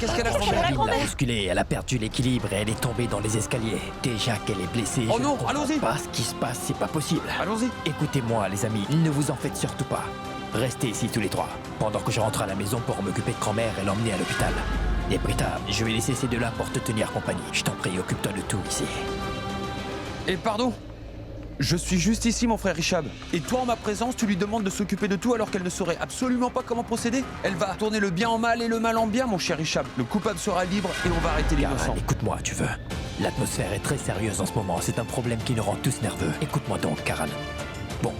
qu'est-ce qu'elle a Qu'est-ce qu'elle a, fait? la Elle l'a grand-mère? bousculée, elle a perdu l'équilibre et elle est tombée dans les escaliers. Déjà qu'elle est blessée, Oh je non, ne comprends allons-y. pas ce qui se passe, c'est pas possible. Allons-y. Écoutez-moi les amis, ne vous en faites surtout pas. Restez ici tous les trois, pendant que je rentre à la maison pour m'occuper de grand-mère et l'emmener à l'hôpital. Et Britta, je vais laisser ces deux-là pour te tenir compagnie. Je t'en prie, occupe-toi de tout ici. Et pardon? Je suis juste ici, mon frère Richab. Et toi, en ma présence, tu lui demandes de s'occuper de tout alors qu'elle ne saurait absolument pas comment procéder? Elle va tourner le bien en mal et le mal en bien, mon cher Richab. Le coupable sera libre et on va arrêter l'innocent. Karan, écoute-moi, tu veux. L'atmosphère est très sérieuse en ce moment, c'est un problème qui nous rend tous nerveux. Écoute-moi donc, Karan. Bon,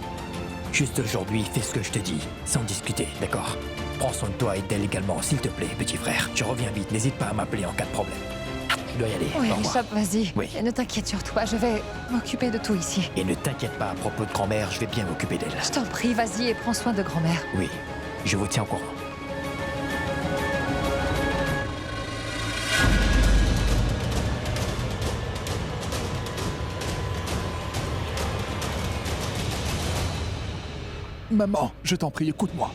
juste aujourd'hui, fais ce que je te dis, sans discuter, d'accord? Prends soin de toi et d'elle également, s'il te plaît, petit frère. Je reviens vite, n'hésite pas à m'appeler en cas de problème. Je dois y aller, Oui, au revoir. Richab, vas-y. Oui. Et ne t'inquiète surtout pas, je vais m'occuper de tout ici. Et ne t'inquiète pas à propos de grand-mère, je vais bien m'occuper d'elle. Je t'en prie, vas-y et prends soin de grand-mère. Oui, je vous tiens au courant. Maman, je t'en prie, écoute-moi.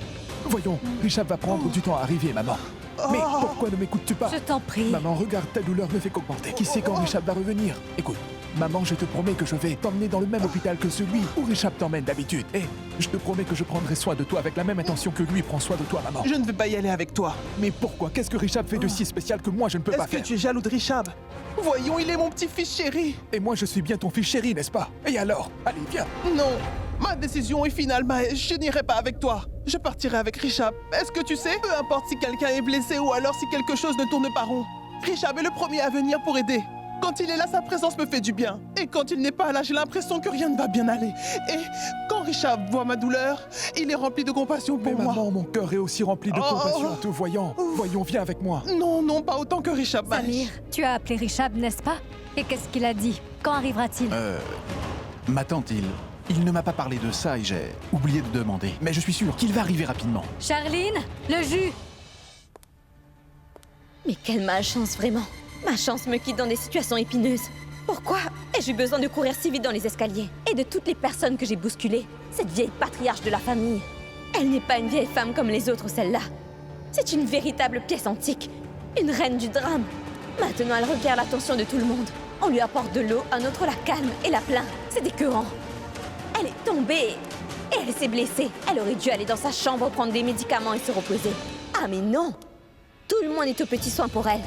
Voyons, Richard va prendre du temps à arriver, maman. Mais pourquoi ne m'écoutes-tu pas? Je t'en prie. Maman, regarde, ta douleur ne fait qu'augmenter. Qui sait quand Richard va revenir? Écoute, maman, je te promets que je vais t'emmener dans le même hôpital que celui où Richard t'emmène d'habitude. Et je te promets que je prendrai soin de toi avec la même intention que lui prend soin de toi, maman. Je ne vais pas y aller avec toi. Mais pourquoi? Qu'est-ce que Richard fait de si spécial que moi je ne peux pas Est-ce que faire? tu es jaloux de Richab? Voyons, il est mon petit-fils chéri. Et moi je suis bien ton fils chéri, n'est-ce pas? Et alors? Allez, viens. Non, ma décision est finale, Maë. Je n'irai pas avec toi. Je partirai avec Richab. Est-ce que tu sais? Peu importe si quelqu'un est blessé ou alors si quelque chose ne tourne pas rond. Richab est le premier à venir pour aider. Quand il est là, sa présence me fait du bien. Et quand il n'est pas là, j'ai l'impression que rien ne va bien aller. Et quand Richab voit ma douleur, il est rempli de compassion Mais pour moi. maman, mon cœur est aussi rempli de compassion en te voyant. Voyons, viens avec moi. Non, non, pas autant que Richab. Maë. Samir, tu as appelé Richab, n'est-ce pas? Et qu'est-ce qu'il a dit? Quand arrivera-t-il? Ma tante, il ne m'a pas parlé de ça et j'ai oublié de demander. Mais je suis sûr qu'il va arriver rapidement. Charline, le jus! Mais quelle malchance, vraiment. Ma chance me quitte dans des situations épineuses. Pourquoi ai-je eu besoin de courir si vite dans les escaliers? Et de toutes les personnes que j'ai bousculées, cette vieille patriarche de la famille. Elle n'est pas une vieille femme comme les autres, celle-là. C'est une véritable pièce antique. Une reine du drame. Maintenant, elle requiert l'attention de tout le monde. On lui apporte de l'eau, un autre la calme et la plaint. C'est écœurant. Elle est tombée et elle s'est blessée. Elle aurait dû aller dans sa chambre prendre des médicaments et se reposer. Ah mais non! Tout le monde est aux petits soins pour elle.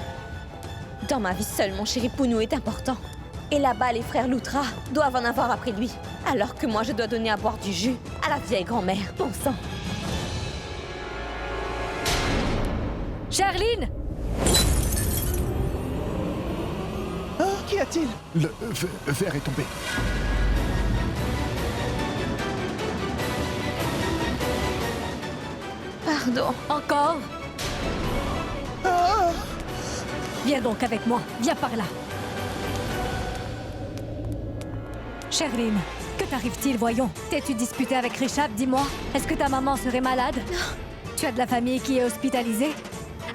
Dans ma vie seule, mon chéri Pounou est important. Et là-bas, les frères Loutra doivent en avoir après lui. Alors que moi, je dois donner à boire du jus à la vieille grand-mère. Bon sang. Charline! Hein? Qu'y a-t-il? Le verre est tombé. Pardon. Encore? Ah! Viens donc avec moi, viens par là. Charline, que t'arrive-t-il, voyons? T'es-tu disputé avec Richab, dis-moi? Est-ce que ta maman serait malade? Non. Tu as de la famille qui est hospitalisée?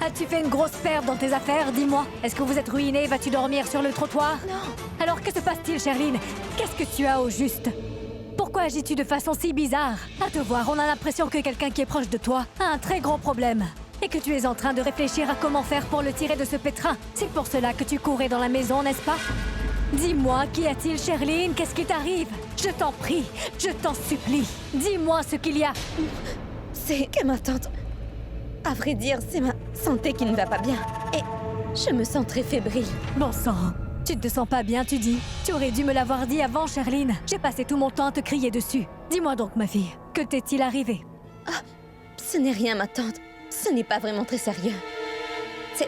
As-tu fait une grosse perte dans tes affaires, dis-moi? Est-ce que vous êtes ruiné? Vas-tu dormir sur le trottoir? Non. Alors que se passe-t-il, Charline? Qu'est-ce que tu as au juste? Pourquoi agis-tu de façon si bizarre? À te voir, on a l'impression que quelqu'un qui est proche de toi a un très gros problème. Et que tu es en train de réfléchir à comment faire pour le tirer de ce pétrin. C'est pour cela que tu courais dans la maison, n'est-ce pas? Dis-moi, qu'y a-t-il, Charline? Qu'est-ce qui t'arrive? Je t'en prie, je t'en supplie. Dis-moi ce qu'il y a. C'est que ma tante... À vrai dire, c'est ma santé qui ne va pas bien. Et je me sens très fébrile. Bon sang, tu ne te sens pas bien, tu dis? Tu aurais dû me l'avoir dit avant, Charline. J'ai passé tout mon temps à te crier dessus. Dis-moi donc, ma fille, que t'est-il arrivé? Ah, ce n'est rien, ma tante. Ce n'est pas vraiment très sérieux. C'est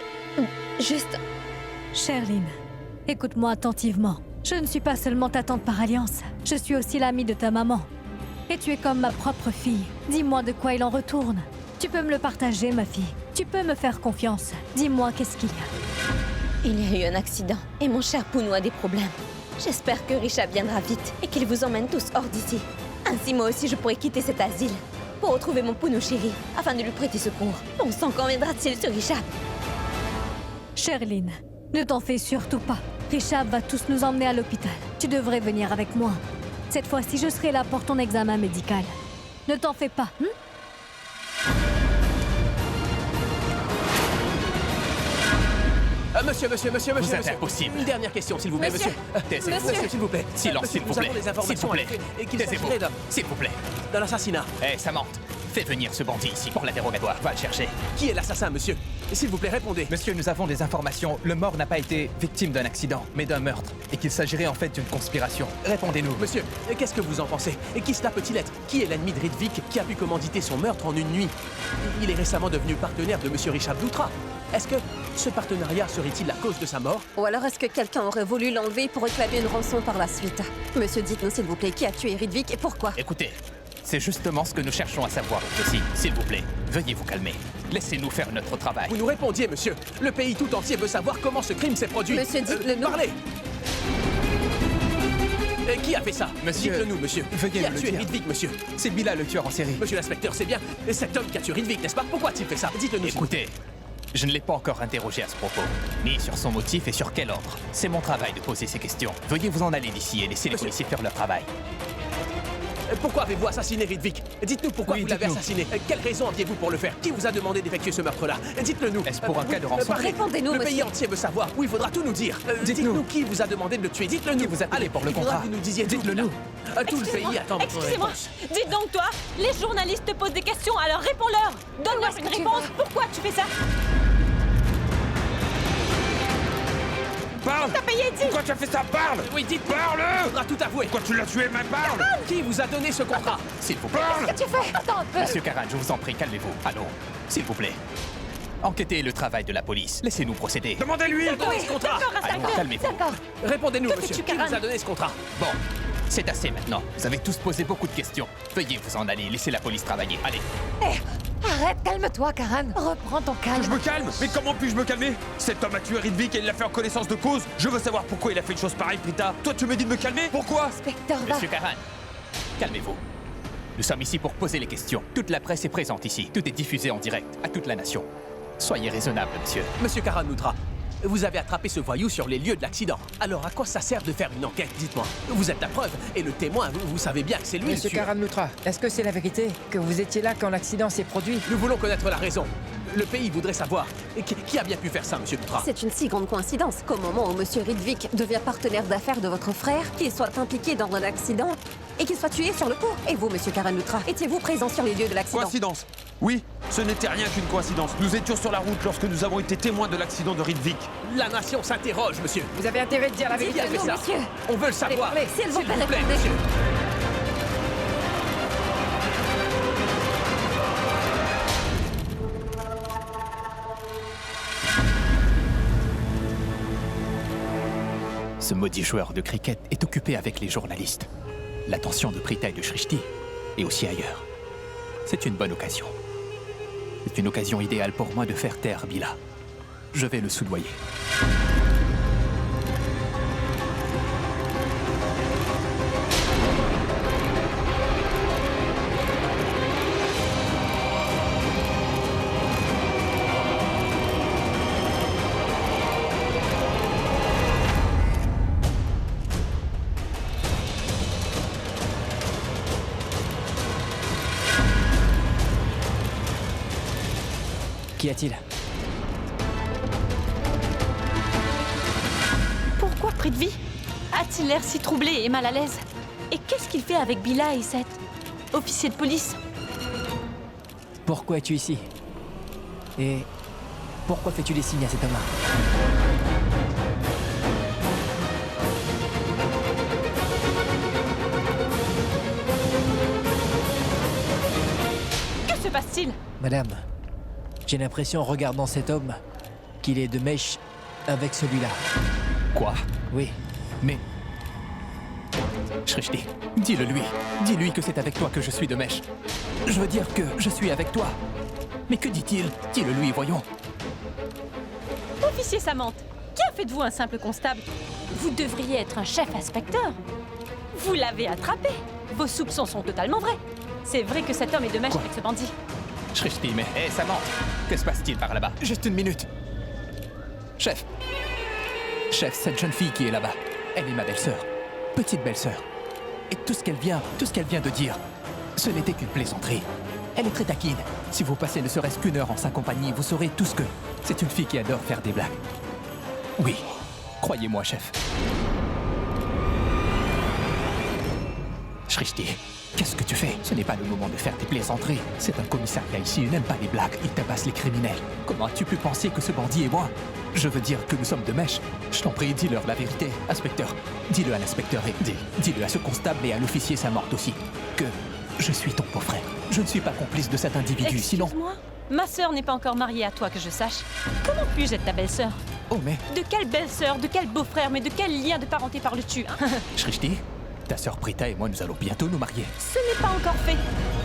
juste... Charline, écoute-moi attentivement. Je ne suis pas seulement ta tante par alliance. Je suis aussi l'amie de ta maman. Et tu es comme ma propre fille. Dis-moi de quoi il en retourne. Tu peux me le partager, ma fille. Tu peux me faire confiance. Dis-moi, qu'est-ce qu'il y a? Il y a eu un accident et mon cher Pounou a des problèmes. J'espère que Richard viendra vite et qu'il vous emmène tous hors d'ici. Ainsi, moi aussi, je pourrai quitter cet asile pour retrouver mon Pounou chéri afin de lui prêter secours. Bon sang, quand viendra-t-il, ce Richard? Charline, ne t'en fais surtout pas. Richard va tous nous emmener à l'hôpital. Tu devrais venir avec moi. Cette fois-ci, je serai là pour ton examen médical. Ne t'en fais pas, Monsieur. Vous êtes monsieur. impossible. Une dernière question, s'il vous plaît, monsieur. Taisez-vous. Monsieur, s'il vous plaît. Silence, Monsieur, s'il vous nous plaît. avons des S'il informations vous plaît. à livrer et qu'il Taisez-vous. s'agirait S'il vous plaît. d'un assassinat. Samanthe, fais venir ce bandit ici pour l'interrogatoire. Va le chercher. Qui est l'assassin, monsieur? S'il vous plaît, répondez. Monsieur, nous avons des informations. Le mort n'a pas été victime d'un accident, mais d'un meurtre. Et qu'il s'agirait en fait d'une conspiration. Répondez-nous. Monsieur, qu'est-ce que vous en pensez? Et qui cela peut-il être? Qui est l'ennemi de Ridvik qui a pu commanditer son meurtre en une nuit? Il est récemment devenu partenaire de monsieur Richard Doutra. Est-ce que ce partenariat serait-il la cause de sa mort? Ou alors est-ce que quelqu'un aurait voulu l'enlever pour réclamer une rançon par la suite? Monsieur, dites-nous s'il vous plaît, qui a tué Ridvik et pourquoi? Écoutez, c'est justement ce que nous cherchons à savoir ici. S'il vous plaît, veuillez vous calmer. Laissez-nous faire notre travail. Vous nous répondiez, monsieur. Le pays tout entier veut savoir comment ce crime s'est produit. Monsieur, dites-le nous. Parlez. Qui a fait ça? Monsieur, dites-le nous, monsieur. veuillez Qui a me le tué dire. Ridvik, monsieur? C'est Bila, le tueur en série. Monsieur l'inspecteur, c'est bien cet homme qui a tué Ridvik, n'est-ce pas? Pourquoi a-t-il fait ça? Dites-le nous. Écoutez, je ne l'ai pas encore interrogé à ce propos, ni sur son motif et sur quel ordre. C'est mon travail de poser ces questions. Veuillez vous en aller d'ici et laisser les policiers faire leur travail. Pourquoi avez-vous assassiné Ridvik? Dites-nous pourquoi Oui, vous l'avez dites-nous. assassiné. Quelle raison aviez-vous pour le faire? Qui vous a demandé d'effectuer ce meurtre-là? Dites-le nous. Est-ce pour un cas de rançon? Parlez. Répondez-nous, Le pays monsieur. entier veut savoir. Oui, il faudra tout nous dire. Dites-nous. Dites-nous qui vous a demandé de le tuer. Dites-le nous. vous a payé Allez, pour le il faudra contrat? que vous nous disiez tout. Dites-le nous. Tout le pays attend votre Excusez-moi, réponse. dites donc toi, les journalistes te posent des questions, alors réponds-leur. Donne-leur est-ce une que tu réponse. vas Pourquoi tu fais ça? Parle! T'as payé Eddie. Pourquoi tu as fait ça? Parle! Oui, dites. Parle! Il faudra tout avouer. Pourquoi tu l'as tué, mais parle! Qui vous a donné ce contrat? S'il vous plaît. Parle! Tu fais? Attends un peu. Monsieur Karan, je vous en prie, calmez-vous. Allons, s'il vous plaît. Enquêtez le travail de la police. Laissez-nous procéder. Demandez-lui! Donnez ce contrat. Allons, calmez-vous. D'accord. Répondez-nous, Que monsieur. fais-tu, Qui Karan? vous a donné ce contrat? Bon, c'est assez maintenant. Vous avez tous posé beaucoup de questions. Veuillez vous en aller, laissez la police travailler. Allez. Arrête, calme-toi, Karan. Reprends ton calme. Je me calme? Mais comment puis-je me calmer? Cet homme a tué Ridvik et il l'a fait en connaissance de cause. Je veux savoir pourquoi il a fait une chose pareille, Prita. Toi, tu me dis de me calmer? Pourquoi? Inspecteur, va. Monsieur Karan, calmez-vous. Nous sommes ici pour poser les questions. Toute la presse est présente ici. Tout est diffusé en direct à toute la nation. Soyez raisonnable, monsieur. Monsieur Karanoutra, vous avez attrapé ce voyou sur les lieux de l'accident. Alors à quoi ça sert de faire une enquête? Dites-moi. Vous êtes la preuve et le témoin, vous savez bien que c'est lui Monsieur le tueur. Karanoutra, est-ce que c'est la vérité que vous étiez là quand l'accident s'est produit? Nous voulons connaître la raison. Le pays voudrait savoir. Et qui a bien pu faire ça, monsieur Doutra? C'est une si grande coïncidence qu'au moment où monsieur Ridvik devient partenaire d'affaires de votre frère, qu'il soit impliqué dans un accident et qu'il soit tué sur le coup. Et vous, monsieur Karanoutra, étiez-vous présent sur les lieux de l'accident? Coïncidence? Oui, ce n'était rien qu'une coïncidence. Nous étions sur la route lorsque nous avons été témoins de l'accident de Ridvik. La nation s'interroge, monsieur. Vous avez intérêt de dire la Qui vérité. a fait Dites-le-nous, ça? monsieur. On veut le savoir. parlez. S'il vous plaît, répondez. monsieur. Ce maudit joueur de cricket est occupé avec les journalistes. L'attention de Prita et de Shrishti, et aussi ailleurs. C'est une bonne occasion. C'est une occasion idéale pour moi de faire taire Bila. Je vais le soudoyer. Qu'y a-t-il? Pourquoi Prithvi a-t-il l'air si troublé et mal à l'aise? Et qu'est-ce qu'il fait avec Bila et cet officier de police? Pourquoi es-tu ici? Et pourquoi fais-tu des signes à cet homme-là? Que se passe-t-il? Madame, j'ai l'impression en regardant cet homme qu'il est de mèche avec celui-là. Quoi? Oui. Mais... Shrishti, dis-le lui. Dis-lui que c'est avec toi que je suis de mèche. Je veux dire que je suis avec toi. Mais que dit-il? Dis-le lui, voyons. Officier Samanthe, qui a fait de vous un simple constable? Vous devriez être un chef inspecteur. Vous l'avez attrapé. Vos soupçons sont totalement vrais. C'est vrai que cet homme est de mèche Quoi? avec ce bandit. Shrishti, mais... Hé, Samanthe, que se passe-t-il par là-bas? Juste une minute. Chef. Chef, cette jeune fille qui est là-bas, elle est ma belle-sœur. Petite belle-sœur. Et tout ce qu'elle vient de dire, ce n'était qu'une plaisanterie. Elle est très taquine. Si vous passez ne serait-ce qu'une heure en sa compagnie, vous saurez tout ce que... C'est une fille qui adore faire des blagues. Oui, croyez-moi, chef. Shrishti, qu'est-ce que tu fais? Ce n'est pas le moment de faire des plaisanteries. C'est un commissariat ici, il n'aime pas les blagues, il tabasse les criminels. Comment as-tu pu penser que ce bandit est moi? Je veux dire que nous sommes de mèche. Je t'en prie, dis-leur la vérité. Inspecteur, dis-le à l'inspecteur et dis-le à ce constable et à l'officier Samort aussi. Que je suis ton beau-frère. Je ne suis pas complice de cet individu, sinon... Excuse-moi, ma sœur n'est pas encore mariée à toi que je sache. Comment puis-je être ta belle-sœur? Oh mais... De quelle belle-sœur, de quel beau-frère, mais de quel lien de parenté parles-tu hein? Shrishti, ta sœur Prita et moi, nous allons bientôt nous marier. Ce n'est pas encore fait.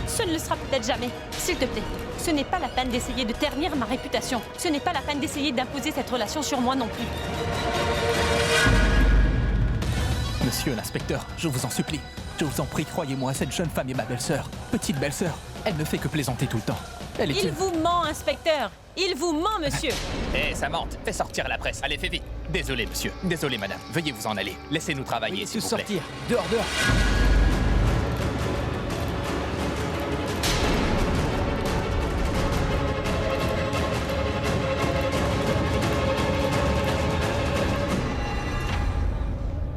Ce ne le sera peut-être jamais. S'il te plaît, ce n'est pas la peine d'essayer de ternir ma réputation. Ce n'est pas la peine d'essayer d'imposer cette relation sur moi non plus. Monsieur l'inspecteur, je vous en supplie. Je vous en prie, croyez-moi, cette jeune femme est ma belle-sœur. Petite belle-sœur. Elle ne fait que plaisanter tout le temps. Elle est Il vous ment, inspecteur. Il vous ment, monsieur. Hé, Samantha, fais sortir la presse. Allez, fais vite. Désolé, monsieur. Désolé, madame. Veuillez vous en aller. Laissez-nous travailler, s'il tous vous plaît. sortir. Dehors, dehors.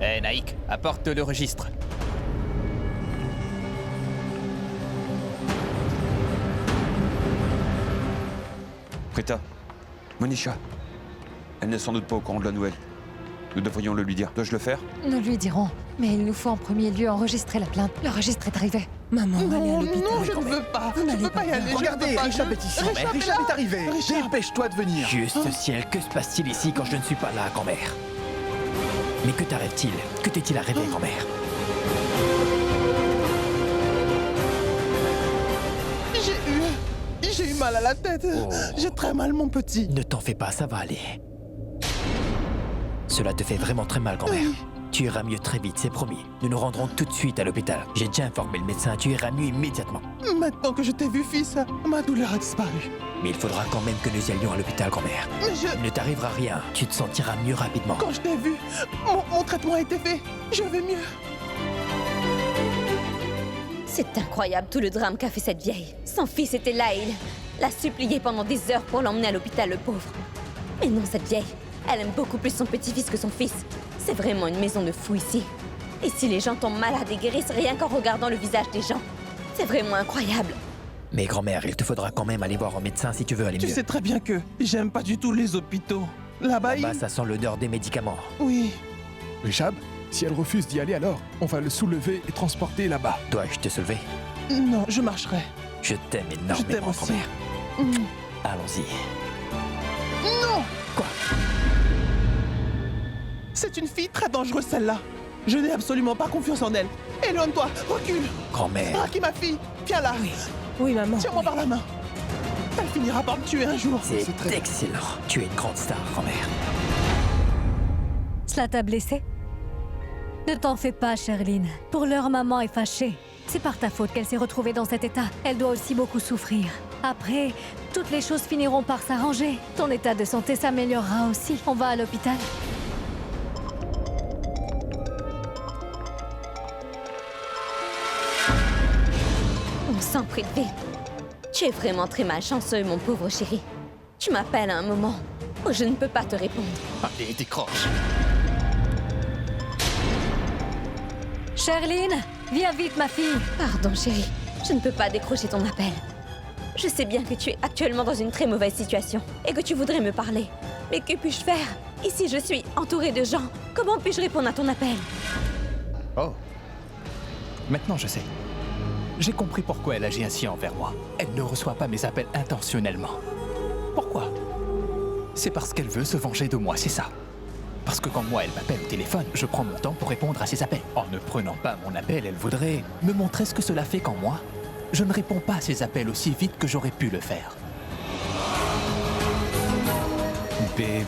Hé, Naïk, apporte le registre. Prita, Monisha, elle n'est sans doute pas au courant de la nouvelle. Nous devrions le lui dire. Dois-je le faire? Nous lui dirons. Mais il nous faut en premier lieu enregistrer la plainte. Le registre est arrivé. Maman, allez à l'hôpital. Non, je ne veux pas. Je ne veux pas y aller. Regardez, Richard est ici. Richard est arrivé. Dépêche-toi de venir. Juste ciel, que se passe-t-il ici quand je ne suis pas là, grand-mère? Mais que t'arrive-t-il? Que t'est-il arrivé, grand-mère? J'ai eu mal à la tête. Oh. J'ai très mal, mon petit. Ne t'en fais pas, ça va aller. Cela te fait vraiment très mal, grand-mère. Tu iras mieux très vite, c'est promis. Nous nous rendrons tout de suite à l'hôpital. J'ai déjà informé le médecin, tu iras mieux immédiatement. Maintenant que je t'ai vu, fils, ma douleur a disparu. Mais il faudra quand même que nous y allions à l'hôpital, grand-mère. Mais Il ne t'arrivera rien, tu te sentiras mieux rapidement. quand je t'ai vu, mon traitement a été fait. Je vais mieux. C'est incroyable tout le drame qu'a fait cette vieille. Son fils était là et il l'a supplié pendant des heures pour l'emmener à l'hôpital, le pauvre. Mais non, cette vieille, elle aime beaucoup plus son petit-fils que son fils. C'est vraiment une maison de fous ici. Et si les gens tombent malades et guérissent rien qu'en regardant le visage des gens, c'est vraiment incroyable. Mais grand-mère, il te faudra quand même aller voir un médecin si tu veux aller Tu mieux. sais très bien que j'aime pas du tout les hôpitaux. Là-bas, Là-bas, ça sent l'odeur des médicaments. Oui. Richard, si elle refuse d'y aller alors, on va le soulever et transporter là-bas. Dois-je te soulever? Non, je marcherai. Je t'aime Je t'aime énormément, aussi. grand-mère. Mm. Allons-y. Non! Quoi? C'est une fille très dangereuse, celle-là. Je n'ai absolument pas confiance en elle. Éloigne-toi, recule. Grand-mère. Raki, ma fille, viens là. Oui, maman. Tiens-moi par la main. Elle finira par me tuer un jour. C'est excellent. Tu es une grande star, grand-mère. Cela t'a blessé? Ne t'en fais pas, Sherline. Pour l'heure, maman est fâchée. C'est par ta faute qu'elle s'est retrouvée dans cet état. Elle doit aussi beaucoup souffrir. Après, toutes les choses finiront par s'arranger. Ton état de santé s'améliorera aussi. On va à l'hôpital. On s'en prie de vie. Tu es vraiment très malchanceux, mon pauvre chéri. Tu m'appelles à un moment où je ne peux pas te répondre. Allez, décroche. Sherline, viens vite, ma fille. Pardon, chéri. Je ne peux pas décrocher ton appel. Je sais bien que tu es actuellement dans une très mauvaise situation et que tu voudrais me parler. Mais que puis-je faire? Ici, je suis entourée de gens. Comment puis-je répondre à ton appel? Oh. Maintenant, je sais. J'ai compris pourquoi elle agit ainsi envers moi. Elle ne reçoit pas mes appels intentionnellement. Pourquoi? C'est parce qu'elle veut se venger de moi, c'est ça. Parce que quand moi, elle m'appelle au téléphone, je prends mon temps pour répondre à ses appels. En ne prenant pas mon appel, elle voudrait me montrer ce que cela fait quand moi, je ne réponds pas à ses appels aussi vite que j'aurais pu le faire. Bébé,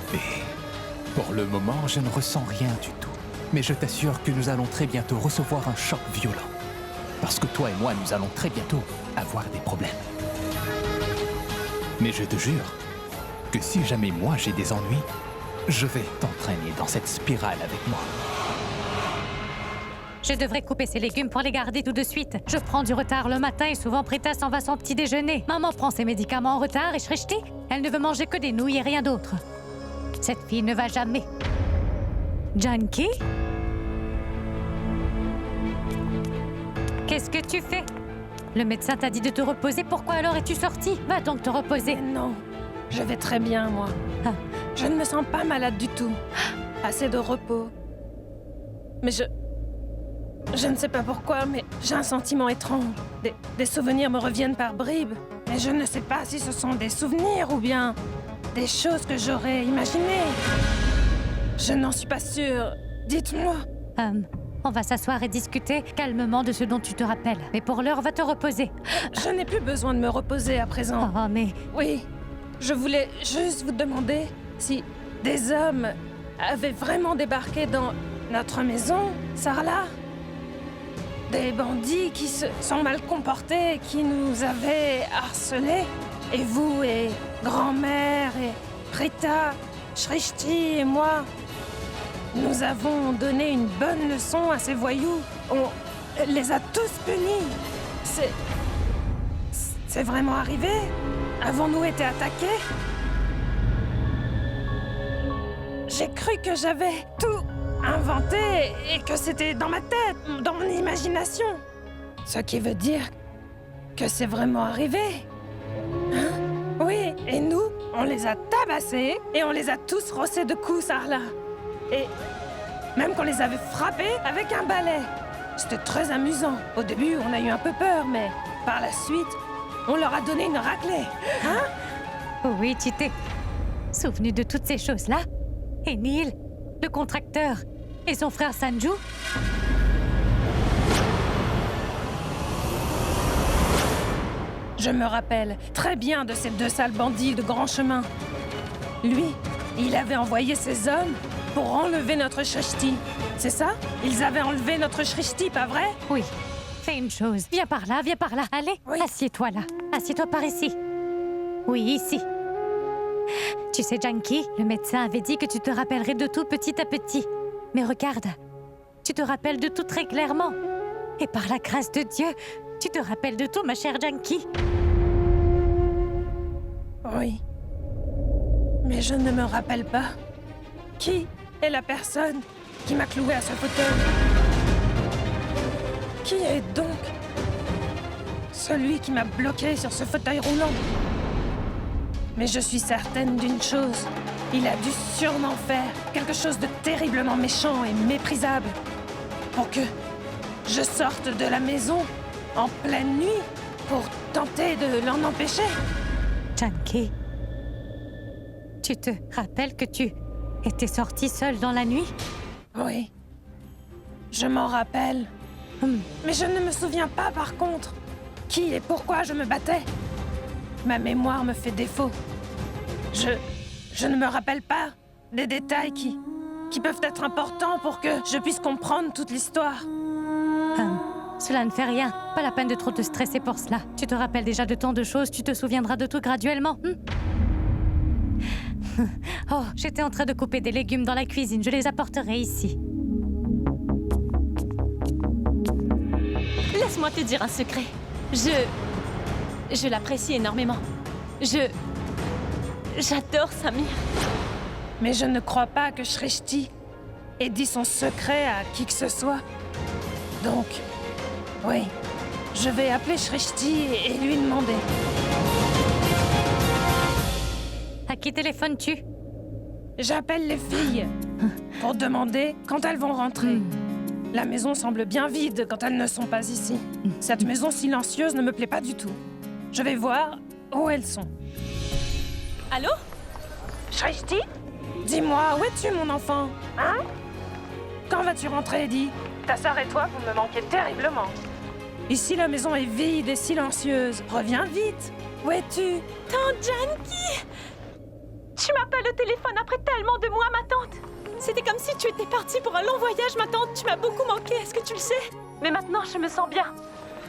pour le moment, je ne ressens rien du tout. Mais je t'assure que nous allons très bientôt recevoir un choc violent. Parce que toi et moi, nous allons très bientôt avoir des problèmes. Mais je te jure que si jamais moi j'ai des ennuis, je vais t'entraîner dans cette spirale avec moi. Je devrais couper ces légumes pour les garder tout de suite. Je prends du retard le matin et souvent Prita s'en va son petit déjeuner. Maman prend ses médicaments en retard et Shrishti, elle ne veut manger que des nouilles et rien d'autre. Cette fille ne va jamais. Janky? Qu'est-ce que tu fais? Le médecin t'a dit de te reposer, pourquoi alors es-tu sortie? Va donc te reposer. Non, je vais très bien, moi. Ah. Je ne me sens pas malade du tout. Assez de repos. Mais je ne sais pas pourquoi, mais j'ai un sentiment étrange. Des souvenirs me reviennent par bribes. Mais je ne sais pas si ce sont des souvenirs ou bien des choses que j'aurais imaginées. Je n'en suis pas sûre. Dites-moi. On va s'asseoir et discuter calmement de ce dont tu te rappelles. Mais pour l'heure, va te reposer. Je n'ai plus besoin de me reposer à présent. Oh, mais... Oui, je voulais juste vous demander si des hommes avaient vraiment débarqué dans notre maison, Sarla. Des bandits qui se sont mal comportés, qui nous avaient harcelés. Et vous et grand-mère et Rita, Shrishti et moi, nous avons donné une bonne leçon à ces voyous. On les a tous punis. C'est vraiment arrivé? Avons-nous été attaqués? J'ai cru que j'avais tout inventé et que c'était dans ma tête, dans mon imagination. Ce qui veut dire que c'est vraiment arrivé. Hein? Oui, et nous, on les a tabassés et on les a tous rossés de coups, Sarla. Et même qu'on les avait frappés avec un balai. C'était très amusant. Au début, on a eu un peu peur, mais par la suite, on leur a donné une raclée. Hein? Oui, tu t'es souvenu de toutes ces choses-là? Et Neil, le contracteur, et son frère Sanju? Je me rappelle très bien de ces deux sales bandits de grand chemin. Lui, il avait envoyé ses hommes pour enlever notre Shrishti. C'est ça? Ils avaient enlevé notre Shrishti, pas vrai? Oui. Fais une chose. Viens par là, viens par là. Allez, oui. Assieds-toi là. Assieds-toi par ici. Oui, ici. Tu sais, Janky, le médecin avait dit que tu te rappellerais de tout petit à petit. Mais regarde, tu te rappelles de tout très clairement. Et par la grâce de Dieu, tu te rappelles de tout, ma chère Janky. Oui. Mais je ne me rappelle pas. Qui est la personne qui m'a cloué à ce fauteuil? Qui est donc celui qui m'a bloqué sur ce fauteuil roulant? Mais je suis certaine d'une chose. Il a dû sûrement faire quelque chose de terriblement méchant et méprisable pour que je sorte de la maison en pleine nuit pour tenter de l'en empêcher. Janky, tu te rappelles que tu étais sortie seule dans la nuit? Oui. Je m'en rappelle. Mais je ne me souviens pas par contre qui et pourquoi je me battais. Ma mémoire me fait défaut. Je ne me rappelle pas des détails qui peuvent être importants pour que je puisse comprendre toute l'histoire. Cela ne fait rien. Pas la peine de trop te stresser pour cela. Tu te rappelles déjà de tant de choses, tu te souviendras de tout graduellement. Oh, j'étais en train de couper des légumes dans la cuisine. Je les apporterai ici. Laisse-moi te dire un secret. Je l'apprécie énormément. J'adore Samir. Mais je ne crois pas que Shrishti ait dit son secret à qui que ce soit. Donc, oui, je vais appeler Shrishti et lui demander. À qui téléphones-tu? J'appelle les filles pour demander quand elles vont rentrer. La maison semble bien vide quand elles ne sont pas ici. Cette maison silencieuse ne me plaît pas du tout. Je vais voir où elles sont. Allô? Shrishti? Dis-moi, où es-tu, mon enfant? Hein? Quand vas-tu rentrer, Eddie? Ta sœur et toi, vous me manquez terriblement. Ici, la maison est vide et silencieuse. Reviens vite. Où es-tu? Tante Janky! Tu m'appelles au téléphone après tellement de mois, ma tante. C'était comme si tu étais partie pour un long voyage, ma tante. Tu m'as beaucoup manqué, est-ce que tu le sais? Mais maintenant, je me sens bien.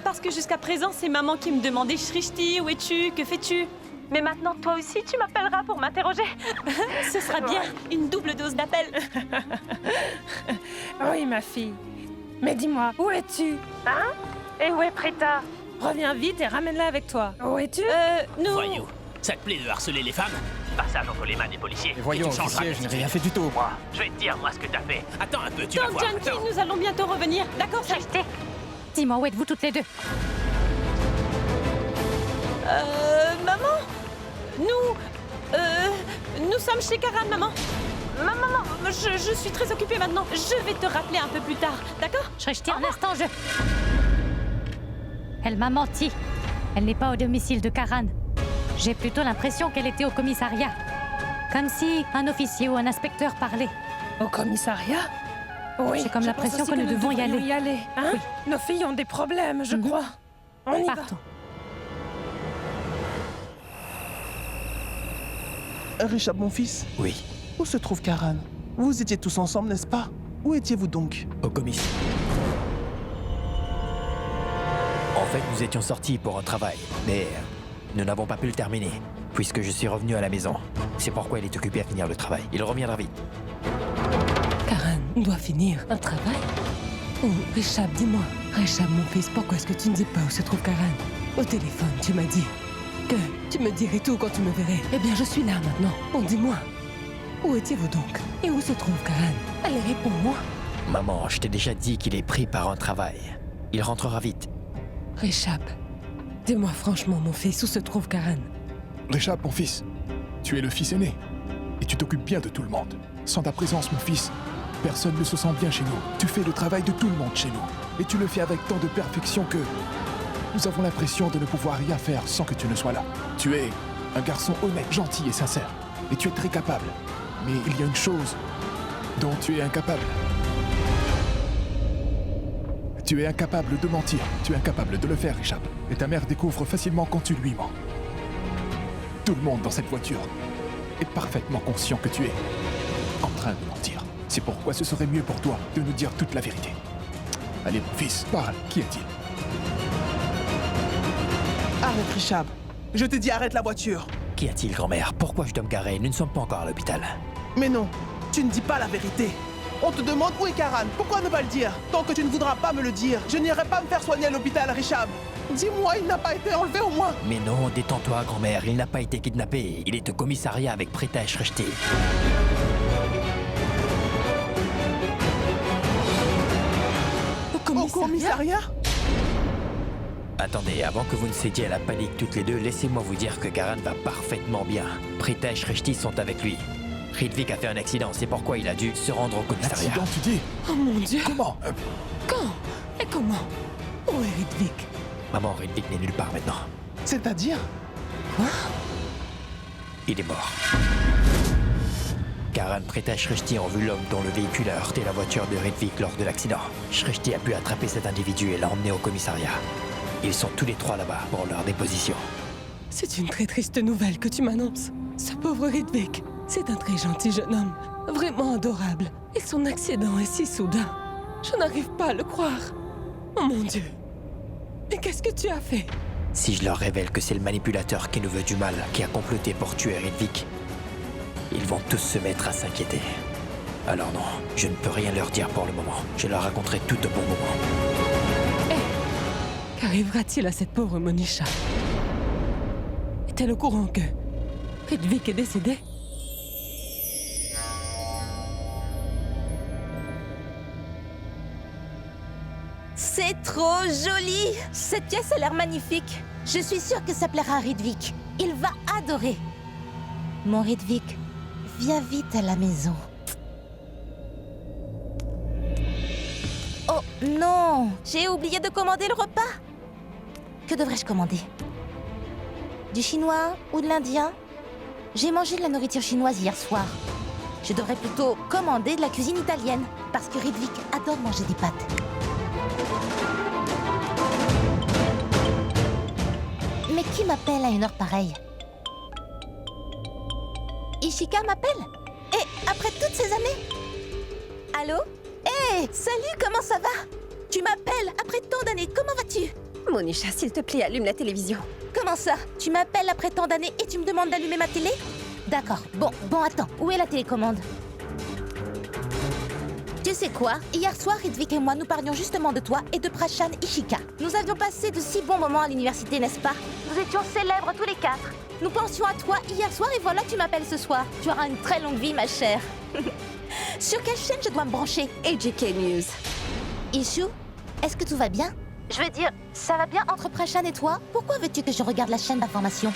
Parce que jusqu'à présent, c'est maman qui me demandait « Shrishti, où es-tu? Que fais-tu ?» Mais maintenant, toi aussi, tu m'appelleras pour m'interroger. Ce sera bien, une double dose d'appel. Oui, ma fille. Mais dis-moi, où es-tu? Hein? Et où est Prita? Reviens vite et ramène-la avec toi. Où es-tu? Nous... Voyou, ça te plaît de harceler les femmes? passage entre les mains des policiers. Et voyons, tu changeras officier, je n'ai d'attitude. rien fait du tout, moi. Je vais te dire, moi, ce que t'as fait. Attends un peu, tu vas Donc, voir. Junkie, Attends. nous allons bientôt revenir. D'accord, chérie? Dis-moi, où êtes-vous toutes les deux? Maman? Nous sommes chez Karan, maman. Maman, je suis très occupée maintenant. Je vais te rappeler un peu plus tard, d'accord? Shrishti, un instant, Elle m'a menti. Elle n'est pas au domicile de Karan. J'ai plutôt l'impression qu'elle était au commissariat. Comme si un officier ou un inspecteur parlait. Au commissariat? Oui. J'ai comme je l'impression pense aussi que nous devons y devrions aller. Hein? Oui. Nos filles ont des problèmes, je crois. On y va. Partons. Richab, mon fils, Oui, où se trouve Karan? Vous étiez tous ensemble, n'est-ce pas? Où étiez-vous donc? au commissariat. En fait, nous étions sortis pour un travail, mais nous n'avons pas pu le terminer, puisque je suis revenu à la maison. C'est pourquoi il est occupé à finir le travail. Il reviendra vite. Karan doit finir un travail? Oh, Richab, dis-moi. Richab, mon fils, pourquoi est-ce que tu ne dis pas où se trouve Karan? Au téléphone, tu m'as dit que tu me dirais tout quand tu me verrais. Eh bien, je suis là maintenant. Bon, dis-moi. Où étiez-vous donc? Et où se trouve Karan? Allez, réponds-moi. Maman, je t'ai déjà dit qu'il est pris par un travail. Il rentrera vite. Richab, dis-moi franchement, mon fils, où se trouve Karan? Richab, mon fils, tu es le fils aîné. Et tu t'occupes bien de tout le monde. Sans ta présence, mon fils, personne ne se sent bien chez nous. Tu fais le travail de tout le monde chez nous. Et tu le fais avec tant de perfection que nous avons l'impression de ne pouvoir rien faire sans que tu ne sois là. Tu es un garçon honnête, gentil et sincère. Et tu es très capable. Mais il y a une chose dont tu es incapable. Tu es incapable de mentir. Tu es incapable de le faire, Richab. Et ta mère découvre facilement quand tu lui mens. Tout le monde dans cette voiture est parfaitement conscient que tu es en train de mentir. C'est pourquoi ce serait mieux pour toi de nous dire toute la vérité. Allez, mon fils, parle. Qui est-il? Arrête, Richab. Je t'ai dit arrête la voiture. Qu'y a-t-il, grand-mère? Pourquoi je dois me garer? Nous ne sommes pas encore à l'hôpital. Mais non, tu ne dis pas la vérité. On te demande où est Karan. Pourquoi ne pas le dire? Tant que tu ne voudras pas me le dire, je n'irai pas me faire soigner à l'hôpital, Richab. Dis-moi, il n'a pas été enlevé au moins. Mais non, détends-toi, grand-mère. Il n'a pas été kidnappé. Il est au commissariat avec Preta et Shrishti. Au commissariat? Attendez, avant que vous ne cédiez à la panique toutes les deux, laissez-moi vous dire que Karan va parfaitement bien. Preta et Shrishti sont avec lui. Ridvik a fait un accident, c'est pourquoi il a dû se rendre au commissariat. Accident, tu dis? Oh mon Dieu! Comment? Quand? Et comment? Où est Ridvik? Maman, Ridvik n'est nulle part maintenant. C'est-à-dire? Quoi? Il est mort. Karan, Preta et Shrishti ont vu l'homme dont le véhicule a heurté la voiture de Ridvik lors de l'accident. Shrishti a pu attraper cet individu et l'a emmené au commissariat. Ils sont tous les trois là-bas pour leur déposition. C'est une très triste nouvelle que tu m'annonces. Ce pauvre Ridvik, c'est un très gentil jeune homme, vraiment adorable. Et son accident est si soudain. Je n'arrive pas à le croire. Oh mon Dieu. Et qu'est-ce que tu as fait? Si je leur révèle que c'est le manipulateur qui nous veut du mal, qui a comploté pour tuer Ridvik, ils vont tous se mettre à s'inquiéter. Alors non, je ne peux rien leur dire pour le moment. Je leur raconterai tout au bon moment. Qu'arrivera-t-il à cette pauvre Monisha? Est-elle au courant que Ridvik est décédé? C'est trop joli! Cette pièce a l'air magnifique. Je suis sûre que ça plaira à Ridvik. Il va adorer. Mon Ridvik, viens vite à la maison. Oh non! J'ai oublié de commander le repas. Que devrais-je commander? Du chinois ou de l'indien? J'ai mangé de la nourriture chinoise hier soir. Je devrais plutôt commander de la cuisine italienne, parce que Ridvik adore manger des pâtes. Mais qui m'appelle à une heure pareille? Ishika m'appelle? Et après toutes ces années? Allô? Hé, salut, comment ça va? Tu m'appelles après tant d'années, comment vas-tu? Monisha, s'il te plaît, allume la télévision. Comment ça? Tu m'appelles après tant d'années et tu me demandes d'allumer ma télé? D'accord, bon, attends, où est la télécommande? Tu sais quoi? Hier soir, Ridvik et moi, nous parlions justement de toi et de Prashan Ishika. Nous avions passé de si bons moments à l'université, n'est-ce pas? Nous étions célèbres tous les quatre. Nous pensions à toi hier soir et voilà, tu m'appelles ce soir. Tu auras une très longue vie, ma chère. Sur quelle chaîne je dois me brancher? AJK News. Ishu, est-ce que tout va bien? Je veux dire, ça va bien entre Prashan et toi? Pourquoi veux-tu que je regarde la chaîne d'information?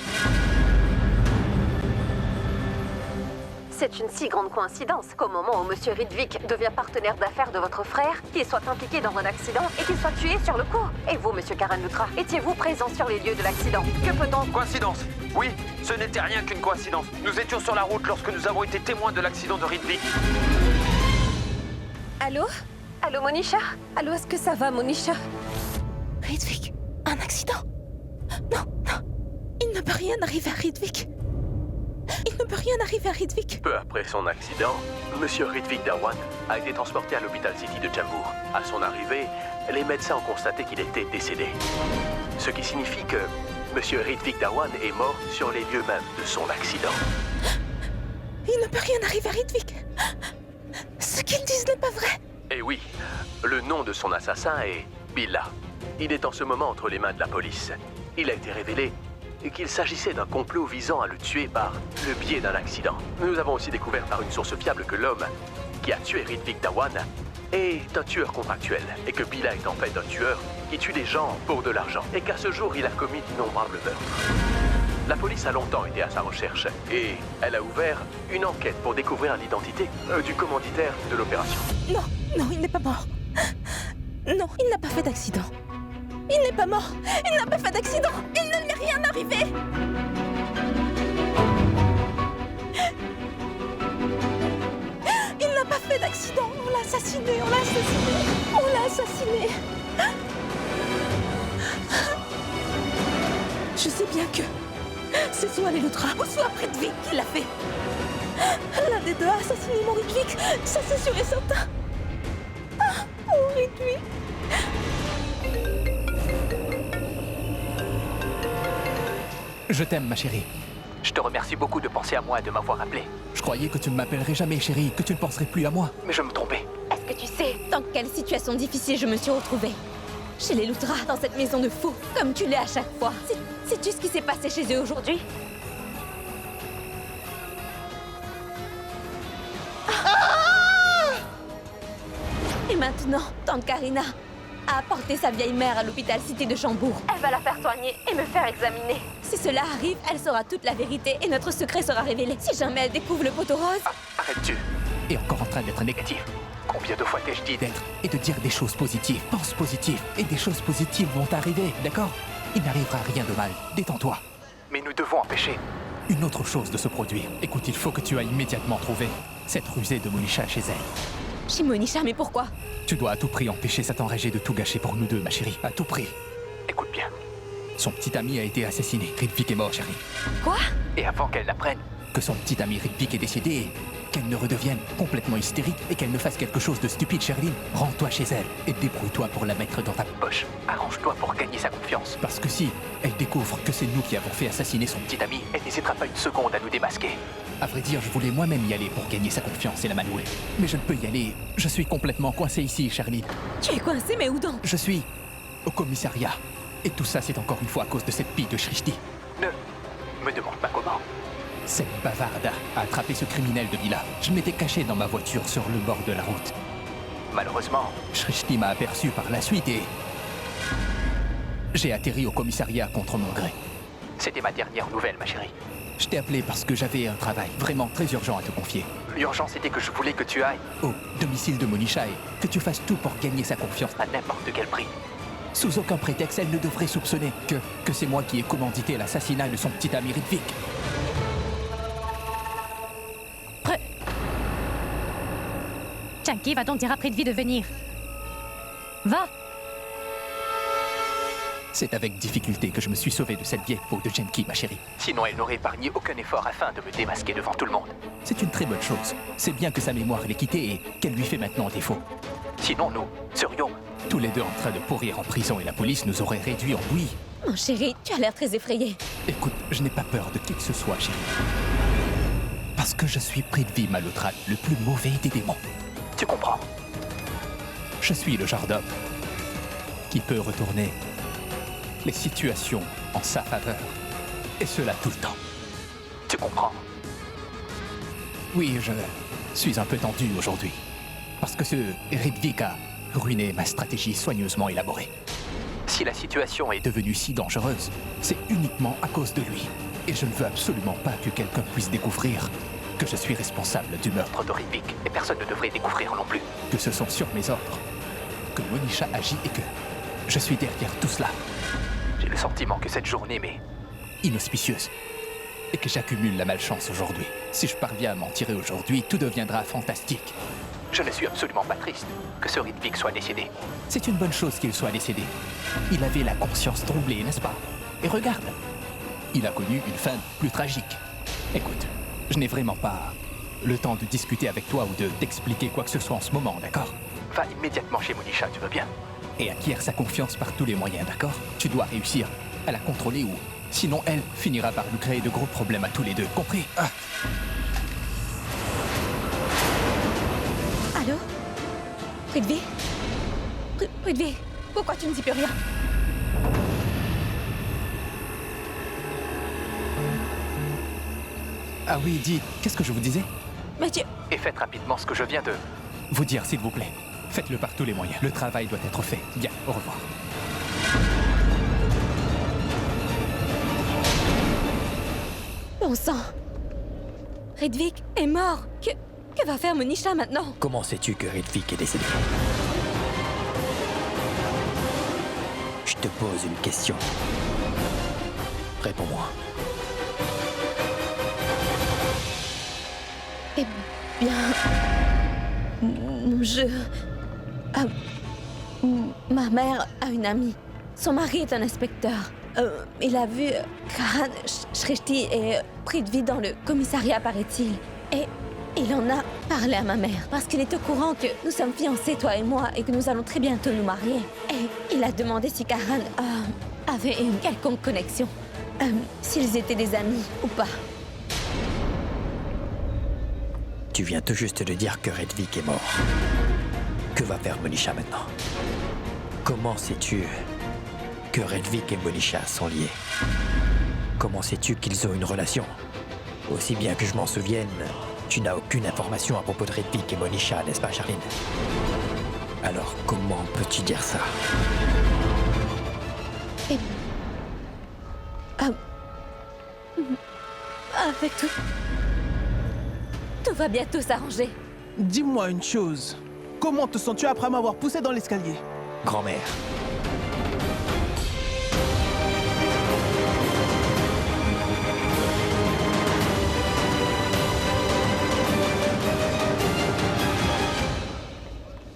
C'est une si grande coïncidence qu'au moment où Monsieur Ridvik devient partenaire d'affaires de votre frère, qu'il soit impliqué dans un accident et qu'il soit tué sur le coup. Et vous, Monsieur Karan Luthra, étiez-vous présent sur les lieux de l'accident? Que peut-on... Coïncidence? Oui, ce n'était rien qu'une coïncidence. Nous étions sur la route lorsque nous avons été témoins de l'accident de Ridvik. Allô? Allô, Monisha? Allô, est-ce que ça va, Monisha? Ridvik, un accident? Non, non, il ne peut rien arriver à Ridvik. Il ne peut rien arriver à Ridvik. Peu après son accident, Monsieur Ridvik Dawan a été transporté à l'hôpital City de Jambour. À son arrivée, les médecins ont constaté qu'il était décédé. Ce qui signifie que Monsieur Ridvik Dawan est mort sur les lieux mêmes de son accident. Il ne peut rien arriver à Ridvik. Ce qu'ils disent n'est pas vrai. Et oui, le nom de son assassin est Billa. Il est en ce moment entre les mains de la police. Il a été révélé qu'il s'agissait d'un complot visant à le tuer par le biais d'un accident. Nous avons aussi découvert par une source fiable que l'homme qui a tué Ridvik Dawan est un tueur contractuel et que Billa est en fait un tueur qui tue des gens pour de l'argent et qu'à ce jour il a commis d'innombrables meurtres. La police a longtemps été à sa recherche et elle a ouvert une enquête pour découvrir l'identité du commanditaire de l'opération. Non, non, il n'est pas mort. Non, il n'a pas fait d'accident. Il n'est pas mort. Il n'a pas fait d'accident. Il ne lui est rien arrivé. Il n'a pas fait d'accident. On l'a assassiné. On l'a assassiné. On l'a assassiné. Je sais bien que c'est soit les Luthra ou soit Ridvik qui l'a fait. L'un des deux a assassiné mon Ridvik. Ça, c'est sûr et certain. Ah, mon Ridvik. Je t'aime, ma chérie. Je te remercie beaucoup de penser à moi et de m'avoir appelé. Je croyais que tu ne m'appellerais jamais, chérie, que tu ne penserais plus à moi. Mais je me trompais. Est-ce que tu sais dans quelle situation difficile je me suis retrouvée? Chez les Luthra, dans cette maison de fous, comme tu l'es à chaque fois. Sais-tu ce qui s'est passé chez eux aujourd'hui? Et maintenant, tante Karina a apporté sa vieille mère à l'hôpital Cité de Chambourg. Elle va la faire soigner et me faire examiner. Si cela arrive, elle saura toute la vérité et notre secret sera révélé. Si jamais elle découvre le poteau rose... Arrête-tu. Et encore en train d'être négatif. Combien de fois t'ai-je dit d'être et de dire des choses positives. Pense positif. Et des choses positives vont arriver, d'accord? Il n'arrivera rien de mal. Détends-toi. Mais nous devons empêcher une autre chose de se produire. Écoute, il faut que tu ailles immédiatement trouver cette rusée de Monisha chez elle. Chez Monisha, mais pourquoi? Tu dois à tout prix empêcher cet enragé de tout gâcher pour nous deux, ma chérie. À tout prix. Écoute bien. Son petit ami a été assassiné. Ridvik est mort, chérie. Quoi? Et avant qu'elle l'apprenne, que son petit ami Ridvik est décédé et qu'elle ne redevienne complètement hystérique et qu'elle ne fasse quelque chose de stupide, Sherlyn, rends-toi chez elle et débrouille-toi pour la mettre dans ta poche. Arrange-toi pour gagner sa confiance. Parce que si elle découvre que c'est nous qui avons fait assassiner son petit ami, elle n'hésitera pas une seconde à nous démasquer. À vrai dire, je voulais moi-même y aller pour gagner sa confiance et la manouer. Mais je ne peux y aller. Je suis complètement coincé ici, Sherlyn. Tu es coincé, mais où donc? Je suis au commissariat. Et tout ça, c'est encore une fois à cause de cette pille de Shrishti. Ne me demande pas comment. Cette bavarde a attrapé ce criminel de Billa. Je m'étais caché dans ma voiture sur le bord de la route. Malheureusement, Shrishti m'a aperçu par la suite et... j'ai atterri au commissariat contre mon gré. C'était ma dernière nouvelle, ma chérie. Je t'ai appelé parce que j'avais un travail vraiment très urgent à te confier. L'urgence était que je voulais que tu ailles au domicile de Monisha et que tu fasses tout pour gagner sa confiance à n'importe quel prix. Sous aucun prétexte, elle ne devrait soupçonner que c'est moi qui ai commandité l'assassinat de son petit ami Ridvik. Chunky, va donc dire à Ridvik de venir. Va! C'est avec difficulté que je me suis sauvé de cette vieille peau de Genki, ma chérie. Sinon, elle n'aurait épargné aucun effort afin de me démasquer devant tout le monde. C'est une très bonne chose. C'est bien que sa mémoire l'ait quittée et qu'elle lui fait maintenant défaut. Sinon, nous serions tous les deux en train de pourrir en prison et la police nous aurait réduits en bouillie. Mon chéri, tu as l'air très effrayé. Écoute, je n'ai pas peur de qui que ce soit, chérie. Parce que je suis Prithvi Malhotra, le plus mauvais des démons. Tu comprends? Je suis le genre d'homme qui peut retourner les situations en sa faveur. Et cela tout le temps. Tu comprends? Oui, je suis un peu tendu aujourd'hui. Parce que ce Ridvik a ruiné ma stratégie soigneusement élaborée. Si la situation est devenue si dangereuse, c'est uniquement à cause de lui. Et je ne veux absolument pas que quelqu'un puisse découvrir que je suis responsable du meurtre de Ridvik. Et personne ne devrait découvrir non plus. Que ce sont sur mes ordres que Monisha agit et que je suis derrière tout cela. J'ai le sentiment que cette journée m'est inauspicieuse. Et que j'accumule la malchance aujourd'hui. Si je parviens à m'en tirer aujourd'hui, tout deviendra fantastique. Je ne suis absolument pas triste que ce Ridvik soit décédé. C'est une bonne chose qu'il soit décédé. Il avait la conscience troublée, n'est-ce pas? Et regarde, il a connu une fin plus tragique. Écoute, je n'ai vraiment pas le temps de discuter avec toi ou de t'expliquer quoi que ce soit en ce moment, d'accord? Va immédiatement chez Monisha, tu veux bien? Et acquiert sa confiance par tous les moyens, d'accord? Tu dois réussir à la contrôler ou sinon elle finira par nous créer de gros problèmes à tous les deux, compris? Allô? Ridvik? Ridvik, pourquoi tu ne dis plus rien? Ah oui, dis, qu'est-ce que je vous disais? Mais tu... Et faites rapidement ce que je viens de... vous dire, s'il vous plaît. Faites-le par tous les moyens. Le travail doit être fait. Bien, au revoir. Bon sang! Ridvik est mort! Que va faire Monisha maintenant? Comment sais-tu que Ridvik est décédé? Je te pose une question. Réponds-moi. Eh bien... Ma mère a une amie. Son mari est un inspecteur. Il a vu Karan, Shrishti et Prithvi dans le commissariat, paraît-il. Et il en a parlé à ma mère, parce qu'il est au courant que nous sommes fiancés, toi et moi, et que nous allons très bientôt nous marier. Et il a demandé si Karan avait une quelconque connexion. S'ils étaient des amis ou pas. Tu viens tout juste de dire que Ridvik est mort. Que va faire Monisha maintenant? Comment sais-tu que Ridvik et Monisha sont liés? Comment sais-tu qu'ils ont une relation? Aussi bien que je m'en souvienne, tu n'as aucune information à propos de Ridvik et Monisha, n'est-ce pas, Charline? Alors comment peux-tu dire ça? Avec tout... Tout va bientôt s'arranger. Dis-moi une chose. Comment te sens-tu après m'avoir poussé dans l'escalier? Grand-mère.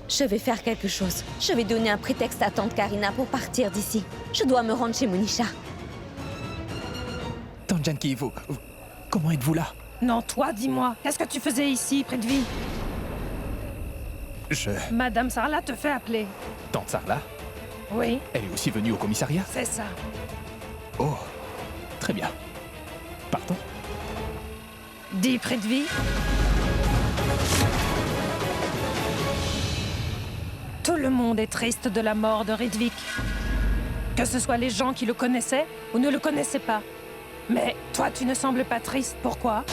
Je vais faire quelque chose. Je vais donner un prétexte à tante Karina pour partir d'ici. Je dois me rendre chez Monisha. Tante Janki, vous... comment êtes-vous là? Non, toi, dis-moi, qu'est-ce que tu faisais ici, Prithvi? Madame Sarla te fait appeler. Tante Sarla? Oui. Elle est aussi venue au commissariat? C'est ça. Oh, très bien. Partons. Dis, Prithvi. Tout le monde est triste de la mort de Ridvik. Que ce soit les gens qui le connaissaient ou ne le connaissaient pas. Mais toi, tu ne sembles pas triste. Pourquoi?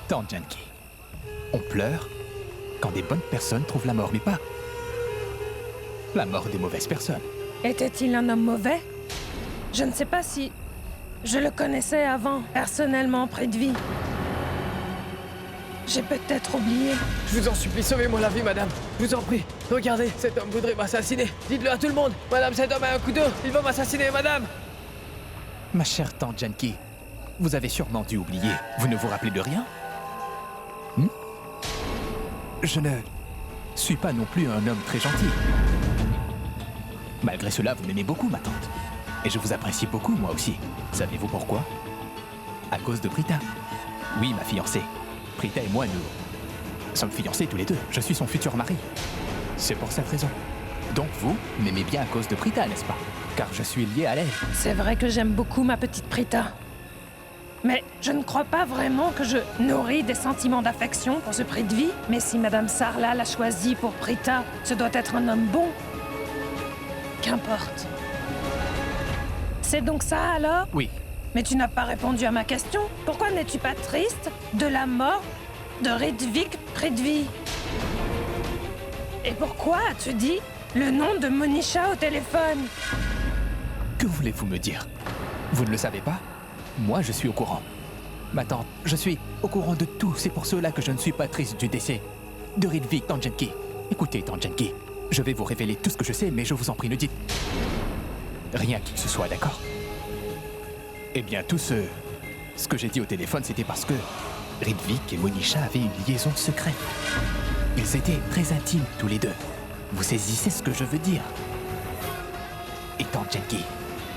Tante Janki, on pleure quand des bonnes personnes trouvent la mort, mais pas la mort des mauvaises personnes. Était-il un homme mauvais? Je ne sais pas si je le connaissais avant, personnellement, Prithvi. J'ai peut-être oublié. Je vous en supplie, sauvez-moi la vie, madame. Je vous en prie. Regardez, cet homme voudrait m'assassiner. Dites-le à tout le monde. Madame, cet homme a un couteau. Il va m'assassiner, madame. Ma chère tante Janki, vous avez sûrement dû oublier. Vous ne vous rappelez de rien? Je ne suis pas non plus un homme très gentil. Malgré cela, vous m'aimez beaucoup, ma tante. Et je vous apprécie beaucoup, moi aussi. Savez-vous pourquoi? À cause de Prita. Oui, ma fiancée. Prita et moi, nous sommes fiancés tous les deux. Je suis son futur mari. C'est pour cette raison. Donc vous m'aimez bien à cause de Prita, n'est-ce pas? Car je suis lié à elle. C'est vrai que j'aime beaucoup ma petite Prita. Mais je ne crois pas vraiment que je nourris des sentiments d'affection pour ce Prithvi. Mais si Madame Sarla l'a choisi pour Prita, ce doit être un homme bon. Qu'importe. C'est donc ça alors? Oui. Mais tu n'as pas répondu à ma question. Pourquoi n'es-tu pas triste de la mort de Ridvik Prithvi? Et pourquoi as-tu dit le nom de Monisha au téléphone? Que voulez-vous me dire? Vous ne le savez pas? Moi, je suis au courant. Ma tante, je suis au courant de tout. C'est pour cela que je ne suis pas triste du décès de Ridvik, Tante Genki. Écoutez, Tante Genki, je vais vous révéler tout ce que je sais, mais je vous en prie, ne dites rien qui que ce soit, d'accord? Eh bien, tout ce que j'ai dit au téléphone, c'était parce que Ridvik et Monisha avaient une liaison secrète. Ils étaient très intimes, tous les deux. Vous saisissez ce que je veux dire? Et Tante Genki,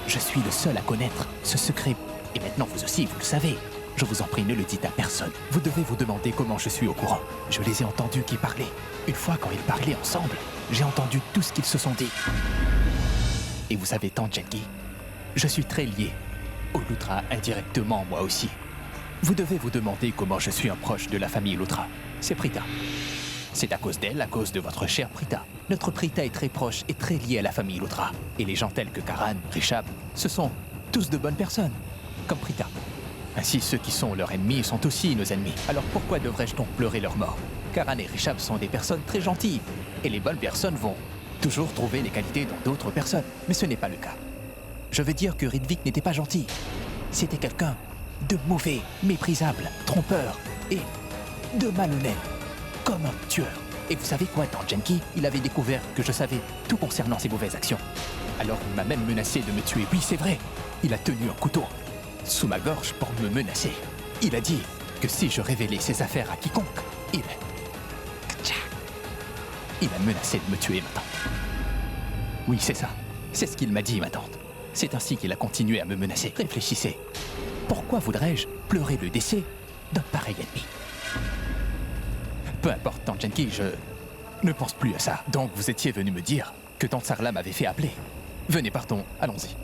je suis le seul à connaître ce secret. Et maintenant, vous aussi, vous le savez. Je vous en prie, ne le dites à personne. Vous devez vous demander comment je suis au courant. Je les ai entendus qui parlaient. Une fois, quand ils parlaient ensemble, j'ai entendu tout ce qu'ils se sont dit. Et vous savez, Tante Genki, je suis très lié au Lutra indirectement, moi aussi. Vous devez vous demander comment je suis un proche de la famille Lutra. C'est Prita. C'est à cause d'elle, à cause de votre chère Prita. Notre Prita est très proche et très liée à la famille Lutra. Et les gens tels que Karan, Rishab, ce sont tous de bonnes personnes, comme Prita. Ainsi, ceux qui sont leurs ennemis sont aussi nos ennemis. Alors pourquoi devrais-je donc pleurer leur mort? Karan et Rishab sont des personnes très gentilles. Et les bonnes personnes vont toujours trouver les qualités dans d'autres personnes. Mais ce n'est pas le cas. Je veux dire que Ridvik n'était pas gentil. C'était quelqu'un de mauvais, méprisable, trompeur et de malhonnête. Comme un tueur. Et vous savez quoi, Tante Genki? Il avait découvert que je savais tout concernant ses mauvaises actions. Alors il m'a même menacé de me tuer. Oui, c'est vrai. Il a tenu un couteau sous ma gorge pour me menacer. Il a dit que si je révélais ses affaires à quiconque, il a menacé de me tuer, ma tante. Oui, c'est ça. C'est ce qu'il m'a dit, ma tante. C'est ainsi qu'il a continué à me menacer. Réfléchissez. Pourquoi voudrais-je pleurer le décès d'un pareil ennemi? Peu importe, Tante Genki, je ne pense plus à ça. Donc vous étiez venu me dire que Tante Sarla m'avait fait appeler. Venez, partons, allons-y.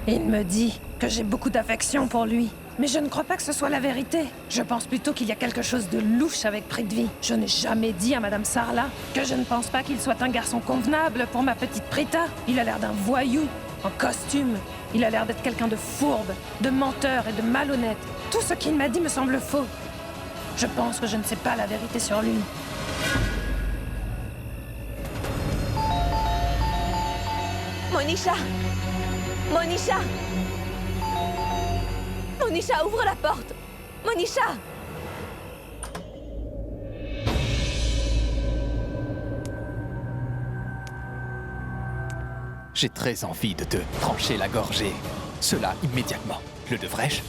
Il me dit que j'ai beaucoup d'affection pour lui. Mais je ne crois pas que ce soit la vérité. Je pense plutôt qu'il y a quelque chose de louche avec Prithvi. Je n'ai jamais dit à Madame Sarla que je ne pense pas qu'il soit un garçon convenable pour ma petite Prita. Il a l'air d'un voyou, en costume. Il a l'air d'être quelqu'un de fourbe, de menteur et de malhonnête. Tout ce qu'il m'a dit me semble faux. Je pense que je ne sais pas la vérité sur lui. Monisha! Monisha! Monisha, ouvre la porte! Monisha! J'ai très envie de te trancher la gorge et cela immédiatement. Le devrais-je?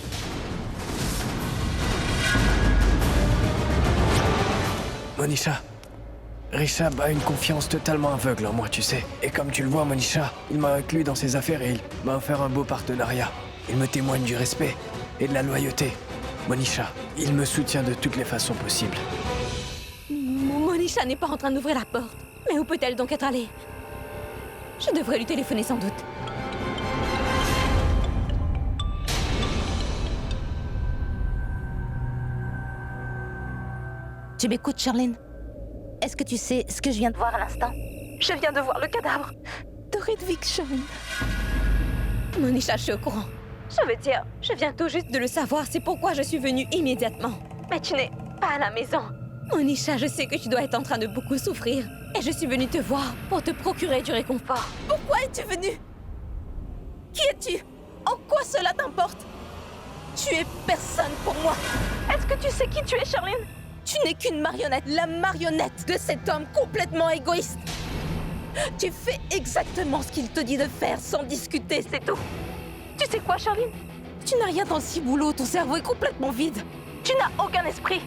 Monisha, Rishab a une confiance totalement aveugle en moi, tu sais. Et comme tu le vois, Monisha, il m'a inclus dans ses affaires et il m'a offert un beau partenariat. Il me témoigne du respect et de la loyauté. Monisha, il me soutient de toutes les façons possibles. Monisha n'est pas en train d'ouvrir la porte. Mais où peut-elle donc être allée? Je devrais lui téléphoner sans doute. Tu m'écoutes, Charlene? Est-ce que tu sais ce que je viens de voir à l'instant? Je viens de voir le cadavre de Ridvik, Charlene. Monisha, je suis au courant. Je veux dire, je viens tout juste de le savoir, c'est pourquoi je suis venue immédiatement. Mais tu n'es pas à la maison. Monisha, je sais que tu dois être en train de beaucoup souffrir. Et je suis venue te voir pour te procurer du réconfort. Pourquoi es-tu venue? Qui es-tu? En quoi cela t'importe? Tu es personne pour moi. Est-ce que tu sais qui tu es, Charlene? Tu n'es qu'une marionnette, la marionnette de cet homme complètement égoïste. Tu fais exactement ce qu'il te dit de faire sans discuter, c'est tout. Tu sais quoi, Charlene? Tu n'as rien dans le ciboulot, ton cerveau est complètement vide. Tu n'as aucun esprit.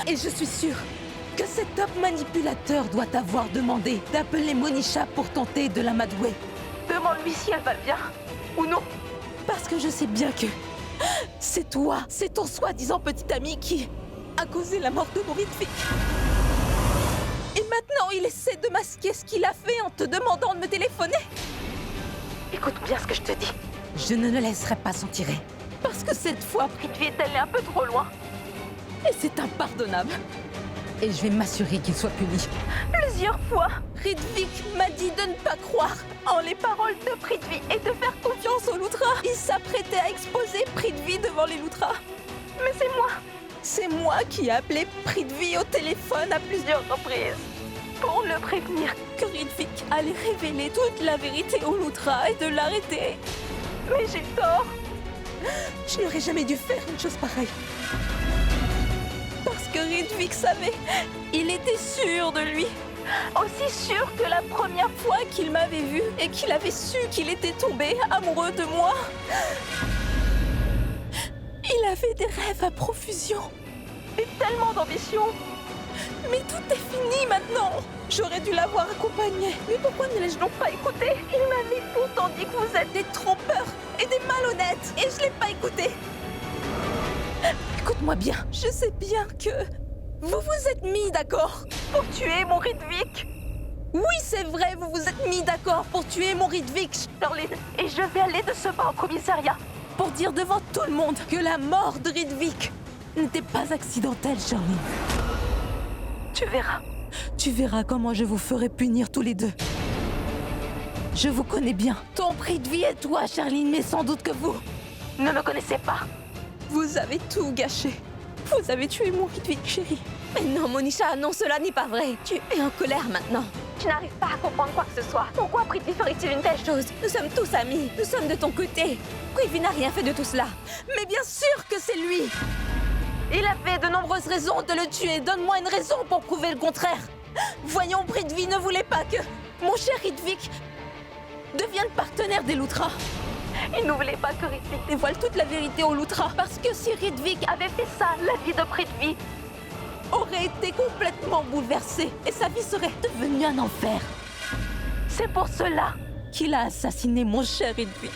Et je suis sûre que cet homme manipulateur doit t'avoir demandé d'appeler Monisha pour tenter de l'amadouer. Demande-lui si elle va bien, ou non. Parce que je sais bien que c'est toi, c'est ton soi-disant petit ami qui a causé la mort de Ridvik. Et maintenant, il essaie de masquer ce qu'il a fait en te demandant de me téléphoner. Écoute bien ce que je te dis. Je ne le laisserai pas s'en tirer. Parce que cette fois, Ridvik est allé un peu trop loin. et c'est impardonnable. Et je vais m'assurer qu'il soit puni. Plusieurs fois. Ridvik m'a dit de ne pas croire en les paroles de Prithvi et de faire confiance aux Loutras. Il s'apprêtait à exposer Prithvi devant les Loutras. Mais c'est moi. C'est moi qui ai appelé Prithvi au téléphone à plusieurs reprises Pour le prévenir. que Ridvik allait révéler toute la vérité aux Loutras et de l'arrêter. Mais j'ai tort. Je n'aurais jamais dû faire une chose pareille. Parce que Ridvik savait, il était sûr de lui. Aussi sûr que la première fois qu'il m'avait vu et qu'il avait su qu'il était tombé amoureux de moi. Il avait des rêves à profusion. Et tellement d'ambition. Mais tout est fini maintenant. J'aurais dû l'avoir accompagné. Mais pourquoi ne l'ai-je donc pas écouté? Il m'avait pourtant dit que vous êtes des trompeurs et des malhonnêtes. Et je l'ai pas écouté. Écoute-moi bien. Je sais bien que vous vous êtes mis d'accord Pour tuer mon Ridvik. Oui, c'est vrai, vous vous êtes mis d'accord pour tuer mon Ridvik. Charline, et je vais aller de ce pas au commissariat. Pour dire devant tout le monde que la mort de Ridvik n'était pas accidentelle, Charline. Tu verras. Tu verras comment je vous ferai punir tous les deux. Je vous connais bien. Ton Prithvi et toi, Charline, mais sans doute que vous Ne me connaissez pas. Vous avez tout gâché. Vous avez tué mon Ridvik, chérie. Mais non, Monisha, non, cela n'est pas vrai. Tu es en colère maintenant. Tu n'arrives pas à comprendre quoi que ce soit. Pourquoi Prithvi ferait-il une telle chose? Nous sommes tous amis. Nous sommes de ton côté. Prithvi n'a rien fait de tout cela. Mais bien sûr que c'est lui. Il avait de nombreuses raisons de le tuer. Donne-moi une raison pour prouver le contraire. Voyons, Prithvi ne voulait pas que mon cher Ridvik devienne partenaire des Loutras. Il ne voulait pas que Ridvik dévoile toute la vérité aux Loutras. Parce que si Ridvik avait fait ça, la vie de Prithvi aurait été complètement bouleversée et sa vie serait devenue un enfer. C'est pour cela qu'il a assassiné mon cher Ridvik.